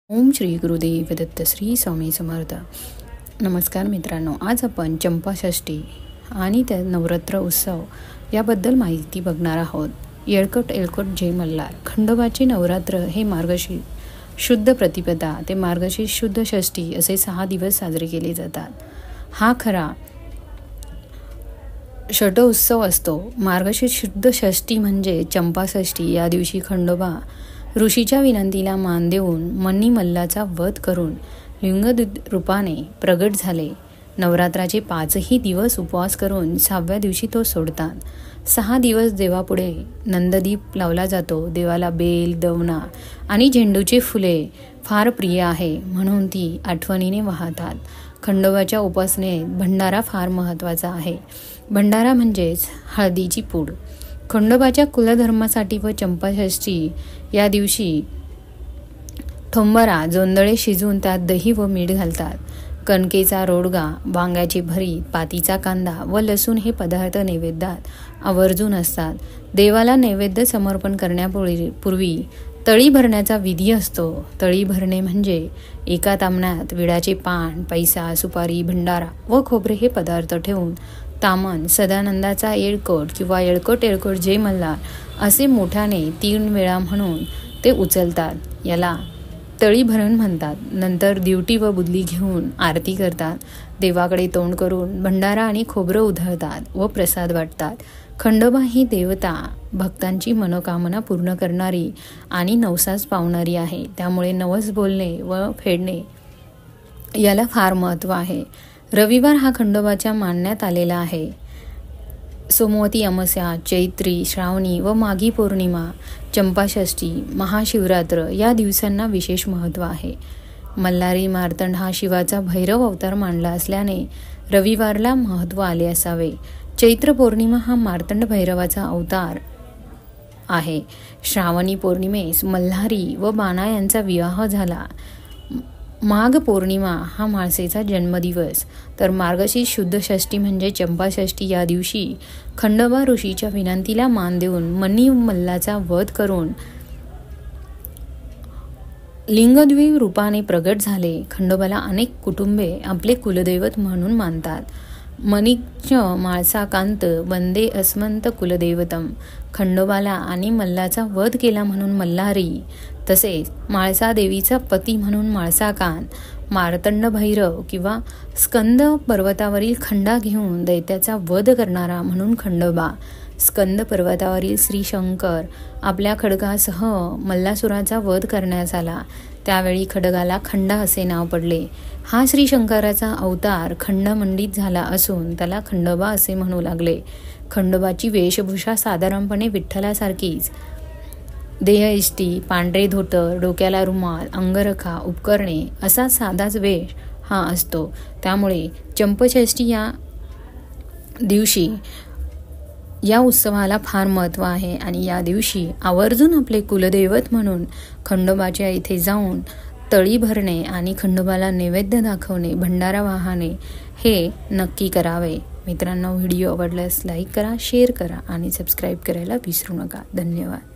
ओम श्री गुरुदेव दत्त श्री स्वामी समर्थ। नमस्कार मित्रांनो, आज आपण चंपाषष्ठी आणि त्या नवरात्र उत्सव याबद्दल माहिती बघणार आहोत। येळकोट येळकोट जय मल्हार। खंडोबाचे नवरात्र हे मार्गशीर्ष शुद्ध प्रतिपदा ते मार्गशीर्ष शुद्ध षष्ठी असे 6 दिवस साजरे केले जातात। हा खरा षट उत्सव असतो। मार्गशीर्ष शुद्ध षष्ठी म्हणजे चंपाषष्ठी। या दिवशी खंडोबा ऋषीच्या विनंतीला मान देऊन मनी मल्लाचा वध करून लिंग रूपाने प्रगट झाले। नवरात्राचे 5ही दिवस उपवास करून 6व्या दिवशी तो सोडतात। 6 दिवस देवापुढे नंददीप लावला जातो। देवाला बेल, दवना आणि झेंडूचे फुले फार प्रिय आहे, म्हणून ती आठवणीने वाहतात। खंडोबाच्या उपासनेत भंडारा फार महत्त्वाचा आहे। भंडारा म्हणजेच हळदीची पूड। खंडोबाच्या कुलधर्मासाठी व चंपाषष्ठी या दिवशी ठोंबरा जोंधळे शिजवून त्यात दही व मीठ घालतात। कणकेचा रोडगा, वांग्याची भरीत, पातीचा कांदा व लसूण हे पदार्थ नैवेद्यात आवर्जून असतात। देवाला नैवेद्य समर्पण करण्यापूर्वी तळी भरण्याचा विधी असतो। तळी भरणे म्हणजे एका तामण्यात विड्याचे पान, पैसा, सुपारी, भंडारा व खोबरे हे पदार्थ ठेवून तामन सदानंदाचा येळकोट किंवा येळकोट येळकोट जय मल्हार असे मोठ्याने 3 वेळा म्हणून ते उचलतात। याला तळी भरण म्हणतात। नंतर दिवटी व बुदली घेऊन आरती करतात। देवाकडे तोंड करून भंडारा आणि खोबरं उधळतात व प्रसाद वाटतात। खंडोबा ही देवता भक्तांची मनोकामना पूर्ण करणारी आणि नवसास पावणारी आहे। त्यामुळे नवस बोलणे व फेडणे याला फार महत्त्व आहे। रविवार हा खंडोबाच्या मानण्यात आलेला आहे। सोमवती अमावस्या, चैत्री, श्रावणी व माघी पौर्णिमा, चंपाषष्ठी, महाशिवरात्र या दिवसांना विशेष महत्त्व आहे। मल्हारी मार्तंड हा शिवाचा भैरव अवतार मानला असल्याने रविवारला महत्त्व आले असावे। चैत्र पौर्णिमा हा मार्तंड भैरवाचा अवतार आहे। श्रावणी पौर्णिमेस मल्हारी व बाणा यांचा विवाह झाला। माघ पौर्णिमा हा म्हाळसेचा जन्मदिवस, तर मार्गशीर्ष शुद्ध षष्ठी म्हणजे चंपाषष्ठी या दिवशी खंडोबा ऋषीच्या विनंतीला मान देऊन मनी मल्लाचा वध करून लिंगद्वीप रूपाने प्रगट झाले। खंडोबाला अनेक कुटुंबे आपले कुलदैवत म्हणून मानतात। मनीच माळसाकांत वंदे अस्मंत कुलदेवतम। खंडोबाला आणि मल्लाचा वध केला म्हणून मल्हारी, तसेच माळसा देवीचा पती म्हणून माळसाकांत, मार्तंड भैरव किंवा स्कंद पर्वतावरील खंडा घेऊन दैत्याचा वध करणारा म्हणून खंडोबा, स्कंद पर्वतावरील श्री शंकर आपल्या खड्गासह मल्लासुराचा वध करण्यास आला, त्यावेळी खड्गाला खंडा असे नाव पडले। हा श्री शंकराचा अवतार खंडमंडित झाला असून त्याला खंडोबा असे म्हणू लागले। खंडोबाची वेशभूषा साधारणपणे विठ्ठलासारखीच देहइष्टी, पांढरे धोतर, डोक्याला रुमाल, अंगरखा, उपकरणे असा साधाच वेश हा असतो। त्यामुळे चंपाषष्ठी या दिवशी या उत्सवाला फार महत्त्व आहे आणि या दिवशी आवर्जून आपले कुलदैवत म्हणून खंडोबाच्या इथे जाऊन तळी भरणे आणि खंडोबाला नैवेद्य दाखवणे, भंडारा वाहणे हे नक्की करावे। मित्रांनो, व्हिडिओ आवडल्यास लाईक करा, शेअर करा आणि सबस्क्राईब करायला विसरू नका। धन्यवाद।